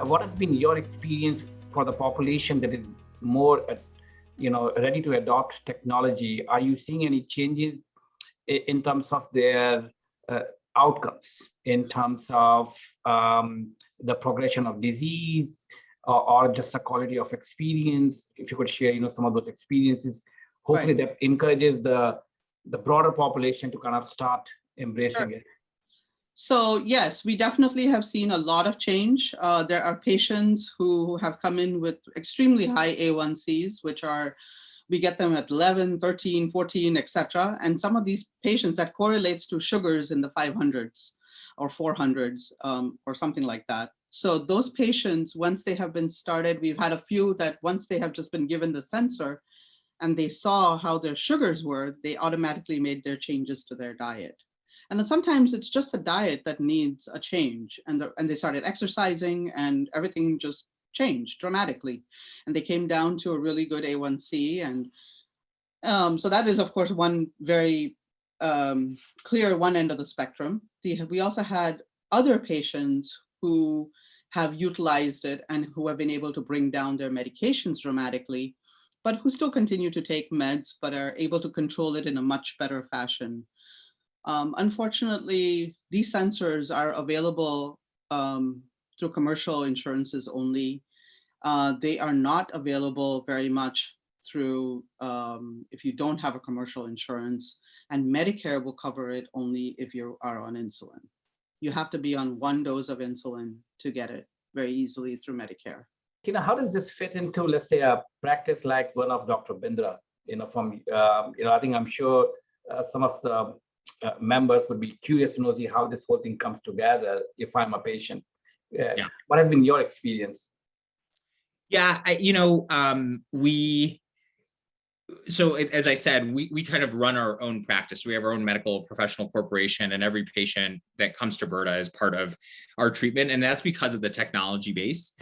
What has been your experience for the population that is more, ready to adopt technology? Are you seeing any changes in terms of their outcomes, in terms of the progression of disease, or just the quality of experience? If you could share, some of those experiences, hopefully that encourages the broader population to kind of start embracing it. So yes, we definitely have seen a lot of change. There are patients who have come in with extremely high A1Cs, we get them at 11, 13, 14, etc. And some of these patients, that correlates to sugars in the 500s or 400s or something like that. So those patients, once they have been started, we've had a few that once they have just been given the sensor and they saw how their sugars were, they automatically made their changes to their diet. And then sometimes it's just the diet that needs a change, and they started exercising and everything just changed dramatically. And they came down to a really good A1C. And so that is, of course, one very clear one end of the spectrum. We also had other patients who have utilized it and who have been able to bring down their medications dramatically, but who still continue to take meds, but are able to control it in a much better fashion. Unfortunately, these sensors are available through commercial insurances only. They are not available very much through if you don't have a commercial insurance, and Medicare will cover it only if you are on insulin. You have to be on one dose of insulin to get it very easily through Medicare. How does this fit into, let's say, a practice like one of Dr. Bindra? I'm sure some of the members would be curious to know how this whole thing comes together if I'm a patient. What has been your experience? So as I said, we kind of run our own practice. We have our own medical professional corporation, and every patient that comes to Virta is part of our treatment. And that's because of the technology base,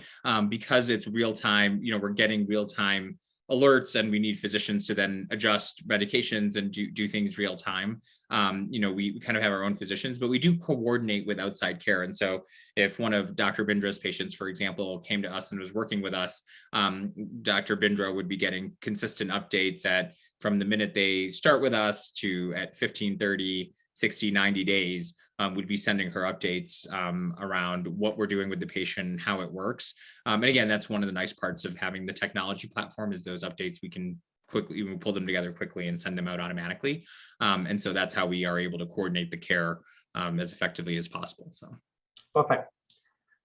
because it's real time, we're getting real time alerts, and we need physicians to then adjust medications and do things real time. We kind of have our own physicians, but we do coordinate with outside care. And so if one of Dr. Bindra's patients, for example, came to us and was working with us, Dr. Bindra would be getting consistent updates from the minute they start with us to at 15, 30, 60, 90 days, would be sending her updates around what we're doing with the patient, how it works. And again, that's one of the nice parts of having the technology platform, is those updates we pull them together quickly and send them out automatically. And so that's how we are able to coordinate the care as effectively as possible. So perfect.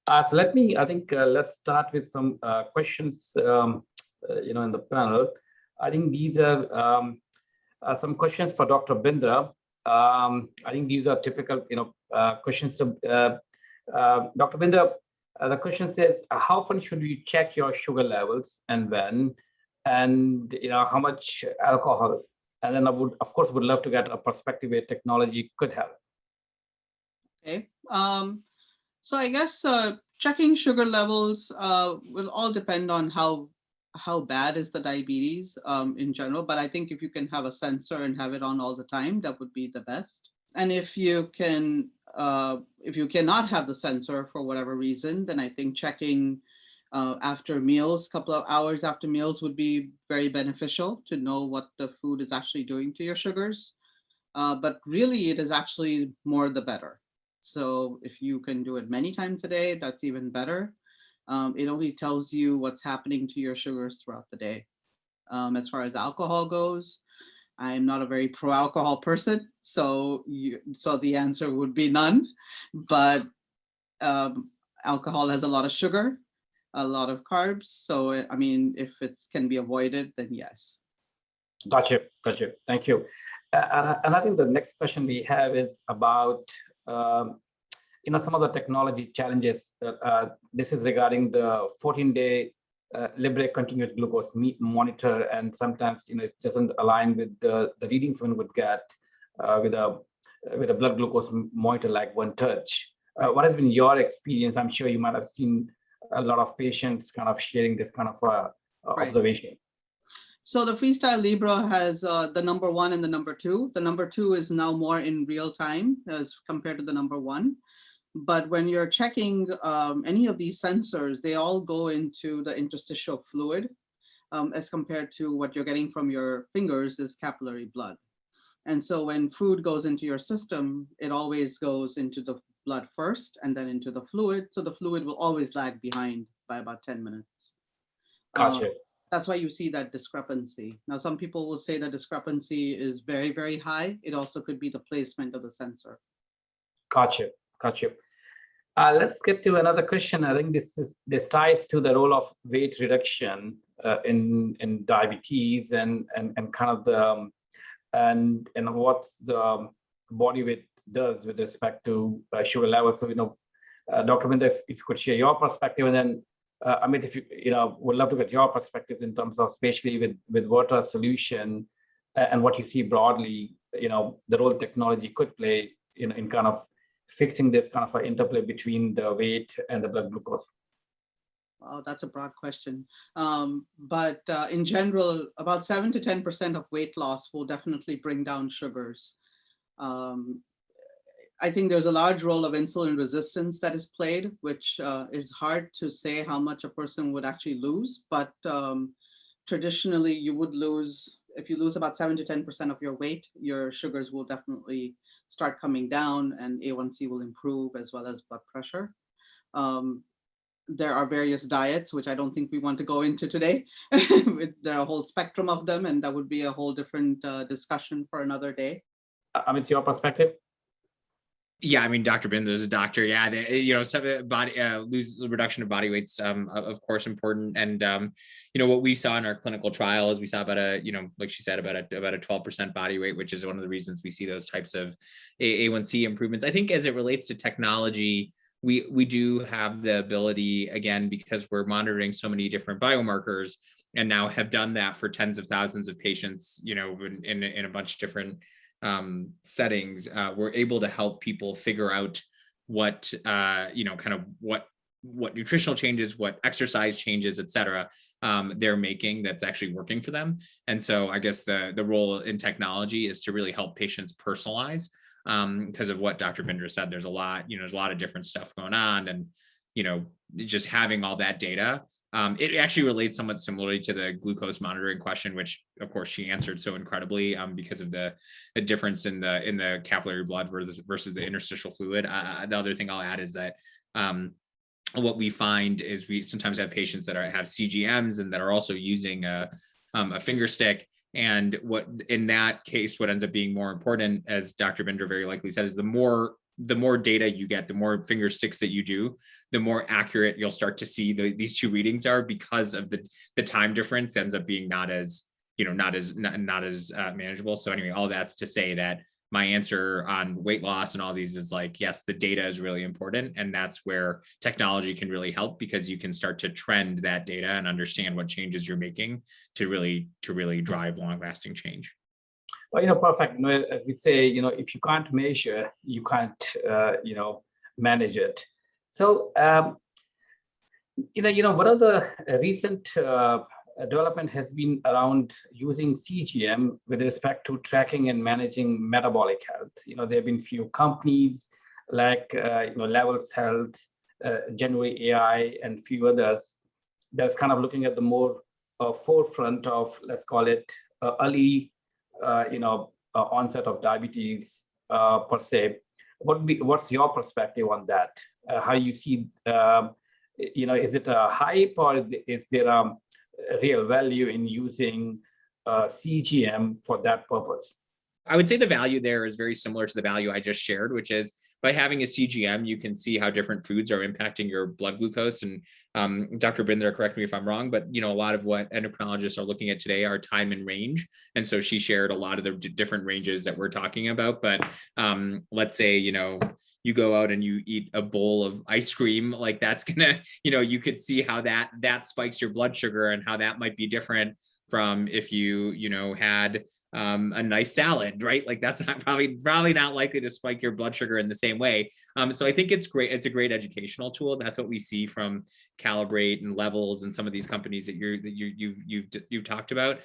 So let's start with some questions in the panel. I think these are some questions for Dr. Bindra. I think these are typical, questions. Dr. Bindra, the question says, how often should you check your sugar levels and when, and how much alcohol? And then I would, of course, love to get a perspective where technology could help. Okay. So I guess checking sugar levels will all depend on how bad is the diabetes in general, but I think if you can have a sensor and have it on all the time, that would be the best. And if you cannot have the sensor for whatever reason, then I think checking after meals, couple of hours after meals, would be very beneficial to know what the food is actually doing to your sugars. But really, it is actually more the better. So if you can do it many times a day, that's even better. It only tells you what's happening to your sugars throughout the day. As far as alcohol goes, I'm not a very pro-alcohol person, so the answer would be none. But alcohol has a lot of sugar, a lot of carbs. So if it can be avoided, then yes. Gotcha. Thank you. And I think the next question we have is about some of the technology challenges. This is regarding the 14-day Libre continuous glucose monitor, and sometimes it doesn't align with the readings one would get with a blood glucose monitor like One Touch. What has been your experience? I'm sure you might have seen a lot of patients kind of sharing this kind of observation. So the Freestyle Libre has the number 1 and the number 2. The number 2 is now more in real time as compared to the number 1. But when you're checking any of these sensors, they all go into the interstitial fluid as compared to what you're getting from your fingers is capillary blood. And so when food goes into your system, it always goes into the blood first and then into the fluid. So the fluid will always lag behind by about 10 minutes. Gotcha. That's why you see that discrepancy. Now, some people will say the discrepancy is very, very high. It also could be the placement of the sensor. Gotcha. Gotcha. Let's get to another question. I think this ties to the role of weight reduction in diabetes and kind of the and what the body weight does with respect to sugar levels. So Dr. Bindra, if you could share your perspective, and then Amit, if would love to get your perspective in terms of, especially with water solution and what you see broadly, the role technology could play in kind of fixing this kind of an interplay between the weight and the blood glucose. Wow, that's a broad question. But in general, about 7 to 10% of weight loss will definitely bring down sugars. I think there's a large role of insulin resistance that is played, which is hard to say how much a person would actually lose. But traditionally, you would lose, if you lose about 7 to 10% of your weight, your sugars will definitely start coming down and A1C will improve, as well as blood pressure. There are various diets, which I don't think we want to go into today. There are a whole spectrum of them, and that would be a whole different discussion for another day. Amit, your perspective? Yeah, I mean, Dr. Bindra is a doctor. Yeah, some body reduction of body weight's of course important. And what we saw in our clinical trial is we saw about like she said, about a 12% body weight, which is one of the reasons we see those types of A1C improvements. I think as it relates to technology, we do have the ability, again, because we're monitoring so many different biomarkers and now have done that for tens of thousands of patients, in a bunch of different settings, we're able to help people figure out what, kind of what nutritional changes, what exercise changes, et cetera, they're making that's actually working for them. And so I guess the role in technology is to really help patients personalize, because of what Dr. Bindra said. There's a lot of different stuff going on, and, just having all that data. It actually relates somewhat similarly to the glucose monitoring question, which of course she answered so incredibly, because of the difference in the capillary blood versus the interstitial fluid. The other thing I'll add is that what we find is we sometimes have patients that have CGMs and that are also using a finger stick. And what in that case, what ends up being more important, as Dr. Bindra very likely said, is the more data you get, the more finger sticks that you do, the more accurate you'll start to see these two readings are, because of the time difference ends up being not as manageable. So anyway, all that's to say that my answer on weight loss and all these is like, yes, the data is really important. And that's where technology can really help, because you can start to trend that data and understand what changes you're making to really drive long lasting change. Well, perfect. As we say, if you can't measure, you can't, manage it. So, one of the recent development has been around using CGM with respect to tracking and managing metabolic health. There have been few companies like, Levels Health, January AI, and few others that's kind of looking at the more forefront of, let's call it, early onset of diabetes per se. What's your perspective on that? How you see, is it a hype, or is there a real value in using CGM for that purpose? I would say the value there is very similar to the value I just shared, which is by having a CGM, you can see how different foods are impacting your blood glucose. And Dr. Bindra, correct me if I'm wrong, but a lot of what endocrinologists are looking at today are time and range. And so she shared a lot of the different ranges that we're talking about. But let's say, you go out and you eat a bowl of ice cream, like that's gonna, you could see how that spikes your blood sugar, and how that might be different from if you, had a nice salad, right? Like that's not probably not likely to spike your blood sugar in the same way. So I think it's great. It's a great educational tool. That's what we see from Calibrate and Levels and some of these companies that you've talked about.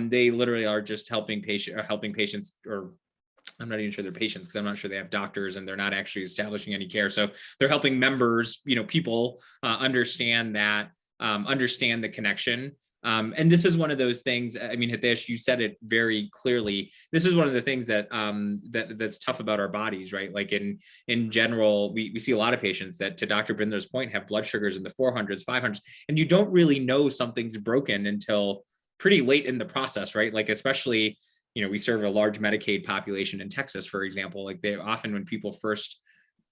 They literally are just helping patients or I'm not even sure they're patients because I'm not sure they have doctors and they're not actually establishing any care. So they're helping members, people understand that, understand the connection. And this is one of those things. I mean, Hitesh, you said it very clearly. This is one of the things that that's tough about our bodies, right? Like in general, we see a lot of patients that, to Dr. Bindra's point, have blood sugars in the 400s, 500s, and you don't really know something's broken until pretty late in the process, right? Like especially, we serve a large Medicaid population in Texas, for example. Like they often, when people first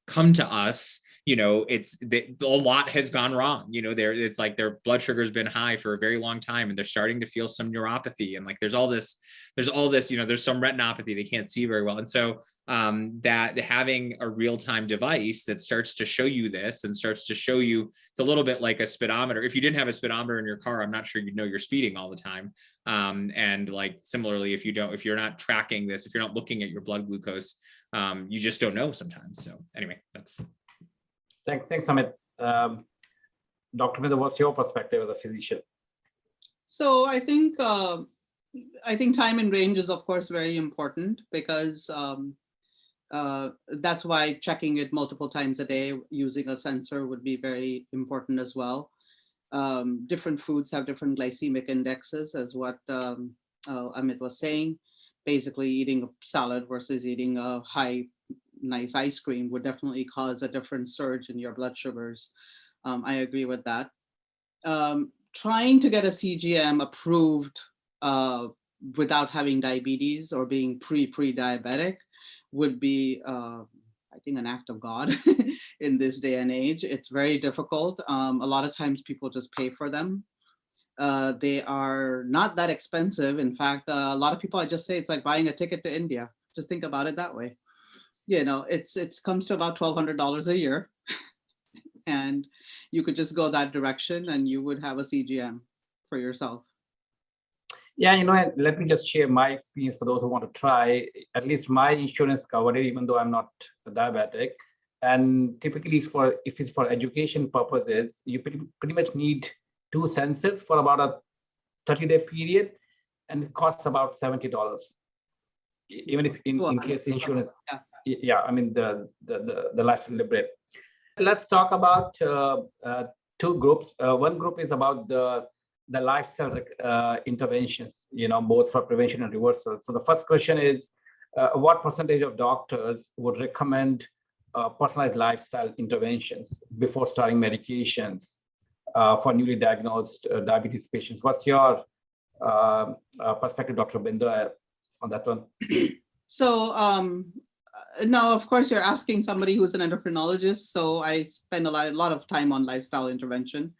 come to us, a lot has gone wrong. It's like their blood sugar has been high for a very long time, and they're starting to feel some neuropathy, and like there's all this, there's some retinopathy, they can't see very well, and so that having a real-time device that starts to show you this and starts to show you, it's a little bit like a speedometer. If you didn't have a speedometer in your car, I'm not sure you'd know you're speeding all the time. And like similarly, if you're not tracking this, if you're not looking at your blood glucose, you just don't know sometimes. So anyway, that's. Thanks, Amit. Dr. Bindra, what's your perspective as a physician? So I think time and range is of course very important, because that's why checking it multiple times a day using a sensor would be very important as well. Different foods have different glycemic indexes, as what Amit was saying. Basically, eating a salad versus eating a nice ice cream would definitely cause a different surge in your blood sugars. I agree with that. Trying to get a CGM approved without having diabetes or being pre-diabetic would be, I think, an act of God in this day and age. It's very difficult. A lot of times people just pay for them. They are not that expensive. In fact, a lot of people, I just say it's like buying a ticket to India. Just think about it that way. It comes to about $1,200 a year, and you could just go that direction and you would have a CGM for yourself. Yeah, let me just share my experience for those who want to try. At least my insurance covered it, even though I'm not a diabetic. And typically, if it's for education purposes, you pretty much need 2 sensors for about a 30-day period, and it costs about $70. Even if in case insurance, yeah, I mean the life libre. Let's talk about 2 groups. One group is about the lifestyle interventions, both for prevention and reversal. So the first question is, what percentage of doctors would recommend personalized lifestyle interventions before starting medications for newly diagnosed diabetes patients? What's your perspective, Dr. Bindra, on that one? So now, of course, you're asking somebody who's an endocrinologist. So I spend a lot of time on lifestyle intervention,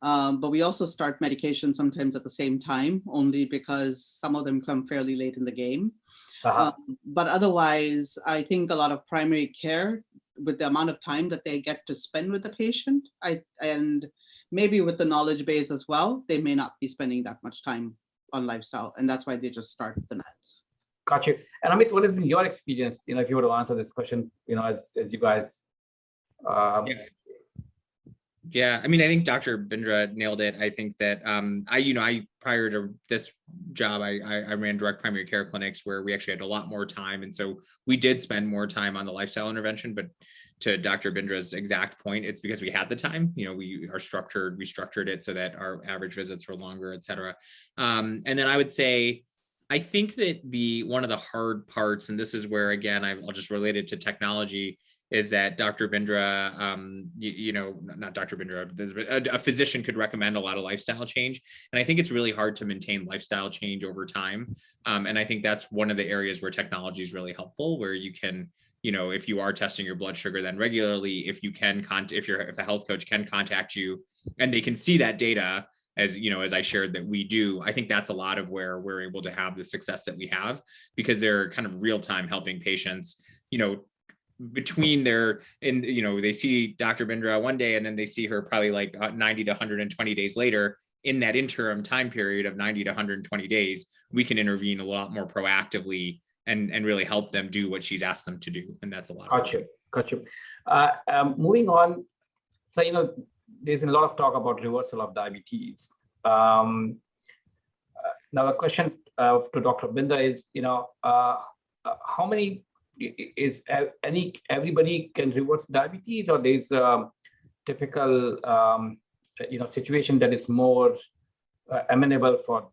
but we also start medication sometimes at the same time, only because some of them come fairly late in the game. But otherwise, I think a lot of primary care, with the amount of time that they get to spend with the patient, and maybe with the knowledge base as well, they may not be spending that much time on lifestyle, and that's why they just start the meds. Got you. And Amit, what has been your experience? If you were to answer this question, as you guys. Yeah, I mean, I think Dr. Bindra nailed it. I think that I prior to this job, I ran direct primary care clinics where we actually had a lot more time, and so we did spend more time on the lifestyle intervention. But to Dr. Bindra's exact point, it's because we had the time. We structured it so that our average visits were longer, et cetera. And then I would say, I think that one of the hard parts, and this is where, again, I'll just relate it to technology, is that Dr. Bindra, not Dr. Bindra, a physician could recommend a lot of lifestyle change. And I think it's really hard to maintain lifestyle change over time. And I think that's one of the areas where technology is really helpful, where you can, if you are testing your blood sugar then regularly, if the health coach can contact you and they can see that data, as I shared that we do, I think that's a lot of where we're able to have the success that we have, because they're kind of real time helping patients, between they see Dr. Bindra one day and then they see her probably like 90 to 120 days later. In that interim time period of 90 to 120 days, we can intervene a lot more proactively and really help them do what she's asked them to do. And that's a lot. Got you. Moving on. So, there's been a lot of talk about reversal of diabetes. Now the question to Dr. Bindra is, how many is everybody can reverse diabetes, or there's a typical situation that is more amenable for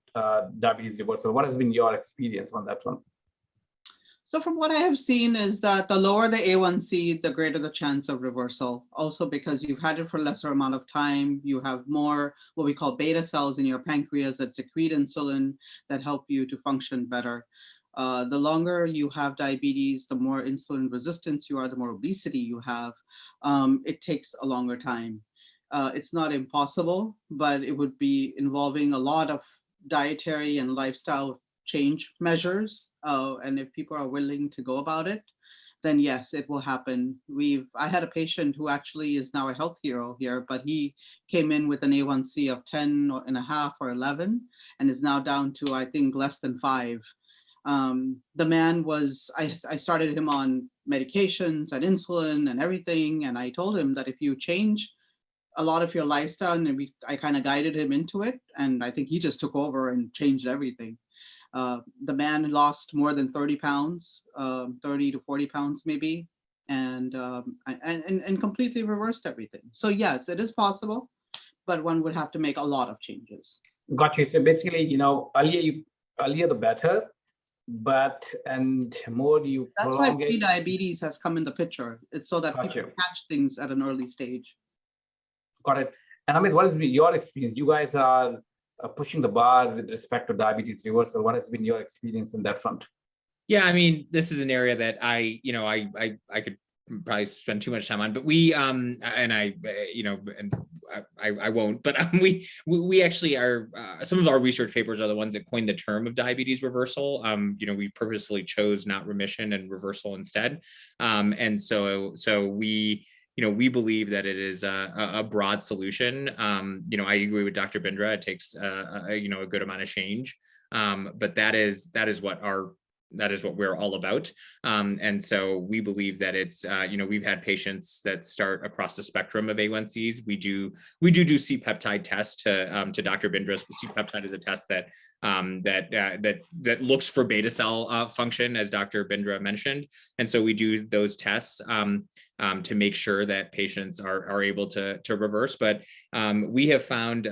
diabetes reversal? What has been your experience on that one? So from what I have seen is that the lower the A1C, the greater the chance of reversal. Also because you've had it for a lesser amount of time, you have more what we call beta cells in your pancreas that secrete insulin that help you to function better. The longer you have diabetes, the more insulin resistance you are, the more obesity you have. It takes a longer time. It's not impossible, but it would be involving a lot of dietary and lifestyle change measures. And if people are willing to go about it, then yes, it will happen. I had a patient who actually is now a health hero here, but he came in with an A1C of 10.5 or 11 and is now down to, I think, less than 5. The man was, I started him on medications and insulin and everything. And I told him that if you change a lot of your lifestyle, and I kind of guided him into it, and I think he just took over and changed everything. The man lost more than 30 pounds, 30 to 40 pounds maybe, and completely reversed everything. So yes, it is possible, but one would have to make a lot of changes. Got you. So basically, earlier the better, and more you That's why prolong it. pre-diabetes has come in the picture. It's so that Got people you. catch things at an early stage. Got it. And Amit, what has been your experience? You guys are pushing the bar with respect to diabetes reversal. What has been your experience in that front? Yeah, I mean, this is an area that I could probably spend too much time on, but we and I won't, but we actually are, some of our research papers are the ones that coined the term of diabetes reversal. We purposely chose not remission and reversal instead. And so we believe that it is a broad solution. I agree with Dr. Bindra. It takes a good amount of change, but that is what we're all about. And so we believe that it's, we've had patients that start across the spectrum of A1Cs. We do C-peptide tests to Dr. Bindra. C-peptide is a test that looks for beta cell function, as Dr. Bindra mentioned. And so we do those tests to make sure that patients are able to reverse. But we have found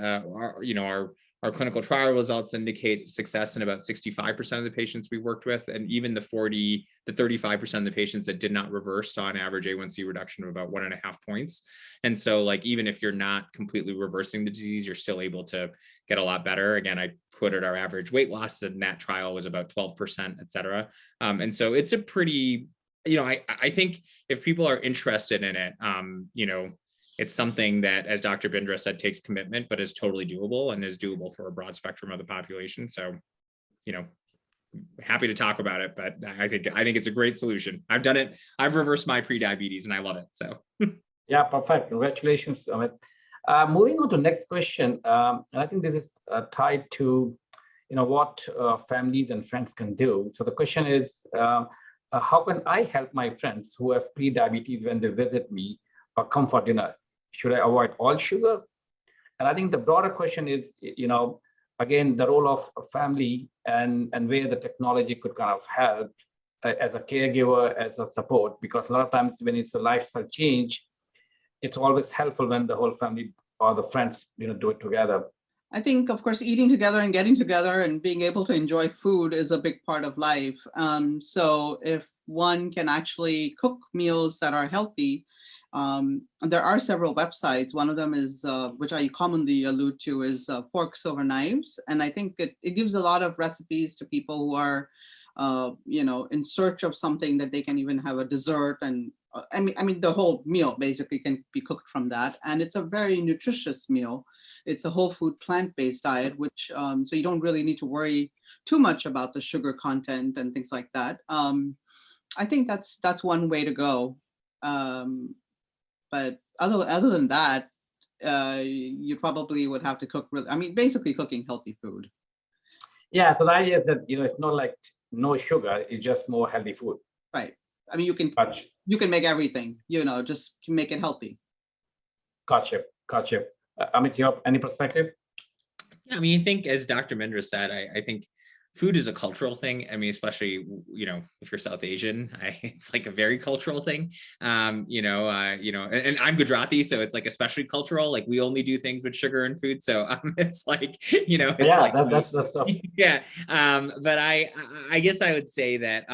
our clinical trial results indicate success in about 65% of the patients we worked with, and even the 35% of the patients that did not reverse saw an average A1C reduction of about 1.5 points. And so, like, even if you're not completely reversing the disease, you're still able to get a lot better. Again, I quoted our average weight loss in that trial was about 12%, et cetera. And so it's a pretty, I think if people are interested in it, it's something that, as Dr. Bindra said, takes commitment, but is totally doable and is doable for a broad spectrum of the population. So, happy to talk about it, but I think it's a great solution. I've done it. I've reversed my pre-diabetes and I love it. So yeah, perfect. Congratulations, Amit. Moving on to next question. And I think this is tied to, what families and friends can do. So the question is, how can I help my friends who have pre-diabetes when they visit me or come for dinner? Should I avoid all sugar? And I think the broader question is, again, the role of family and where the technology could kind of help as a caregiver, as a support, because a lot of times when it's a lifestyle change, it's always helpful when the whole family or the friends, do it together. I think, of course, eating together and getting together and being able to enjoy food is a big part of life. So if one can actually cook meals that are healthy, there are several websites. One of them is, which I commonly allude to, is Forks Over Knives. And I think it gives a lot of recipes to people who are, in search of something that they can even have a dessert. And I mean, the whole meal basically can be cooked from that. And it's a very nutritious meal. It's a whole food plant-based diet, which, so you don't really need to worry too much about the sugar content and things like that. I think that's one way to go. But other than that, you probably would have to cook, basically cooking healthy food. Yeah, so the idea is that, it's not like no sugar, it's just more healthy food. Right. I mean, you can make everything, just make it healthy. Gotcha. Amit, you have any perspective? Yeah, I mean, I think, as Dr. Bindra said, I think food is a cultural thing. I mean, especially, if you're South Asian, it's like a very cultural thing. And I'm Gujarati, so it's like especially cultural. Like we only do things with sugar and food. So it's like, it's Yeah, like, that's the stuff. yeah. But I guess I would say that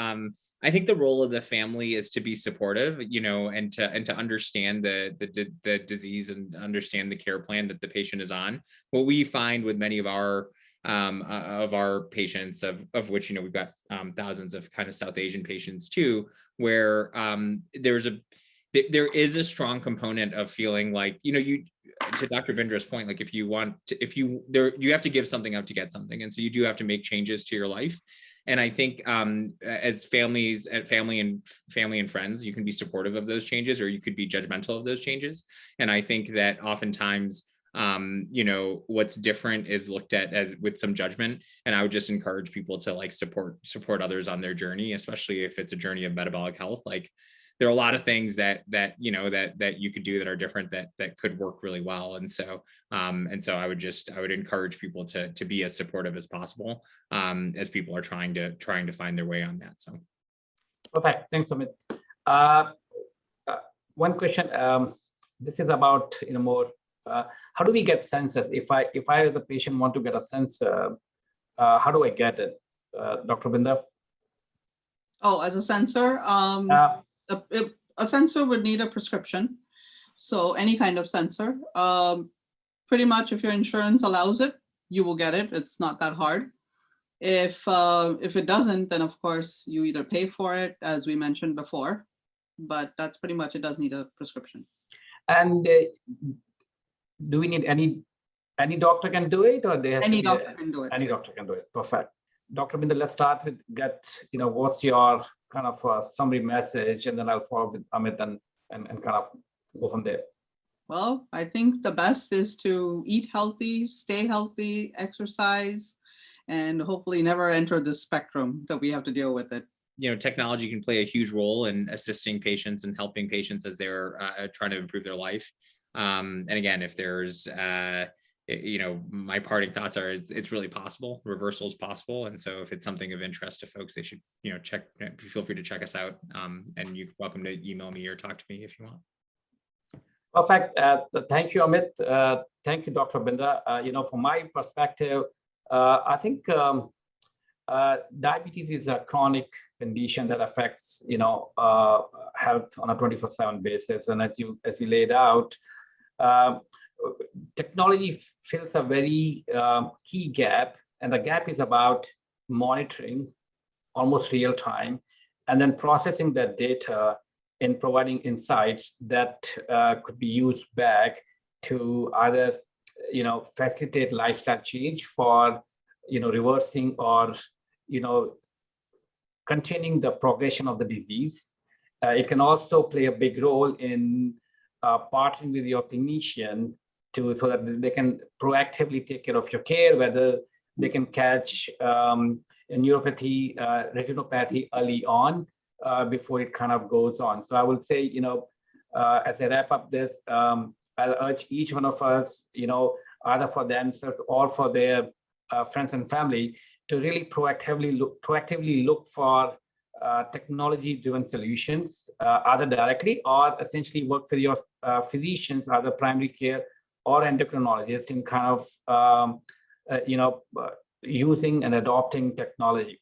I think the role of the family is to be supportive, and to understand the disease and understand the care plan that the patient is on. What we find with many of our patients, of which we've got thousands of kind of South Asian patients too, where there is a strong component of feeling like, to Dr. Bindra's point, like you have to give something up to get something, and so you do have to make changes to your life. And I think as family and friends, you can be supportive of those changes, or you could be judgmental of those changes. And I think that oftentimes what's different is looked at as with some judgment. And I would just encourage people to like support others on their journey, especially if it's a journey of metabolic health. Like there are a lot of things that you could do that are different that could work really well. And so I would encourage people to be as supportive as possible as people are trying to find their way on that. So perfect. Thanks, Amit. One question. This is about more. How do we get sensors? If I as a patient want to get a sensor, how do I get it, Dr. Bindra? Oh, as a sensor, a sensor would need a prescription. So any kind of sensor, pretty much if your insurance allows it, you will get it. It's not that hard. If it doesn't, then of course you either pay for it, as we mentioned before, but that's pretty much, it does need a prescription. And do we need any doctor can do it, or they have any doctor can do it? Any doctor can do it. Perfect. Dr. Bindra, let's start with what's your kind of summary message, and then I'll follow with Amit and kind of go from there. Well, I think the best is to eat healthy, stay healthy, exercise, and hopefully never enter the spectrum that we have to deal with it. Technology can play a huge role in assisting patients and helping patients as they're trying to improve their life. And again, if there's, my parting thoughts are it's really possible. Reversal is possible. And so if it's something of interest to folks, they should, feel free to check us out. And you're welcome to email me or talk to me if you want. Perfect. Thank you, Amit. Thank you, Dr. Bindra. From my perspective, I think diabetes is a chronic condition that affects, health on a 24/7 basis. And as we laid out, technology fills a very key gap, and the gap is about monitoring almost real time, and then processing that data and providing insights that could be used back to either facilitate lifestyle change for reversing or containing the progression of the disease. It can also play a big role in partnering with your clinician so that they can proactively take care of your care, whether they can catch neuropathy, retinopathy early on before it kind of goes on. So I would say, as I wrap up this, I'll urge each one of us, either for themselves or for their friends and family, to really proactively look for technology-driven solutions, either directly or essentially work with your physicians, either primary care or endocrinologists, in kind of using and adopting technology.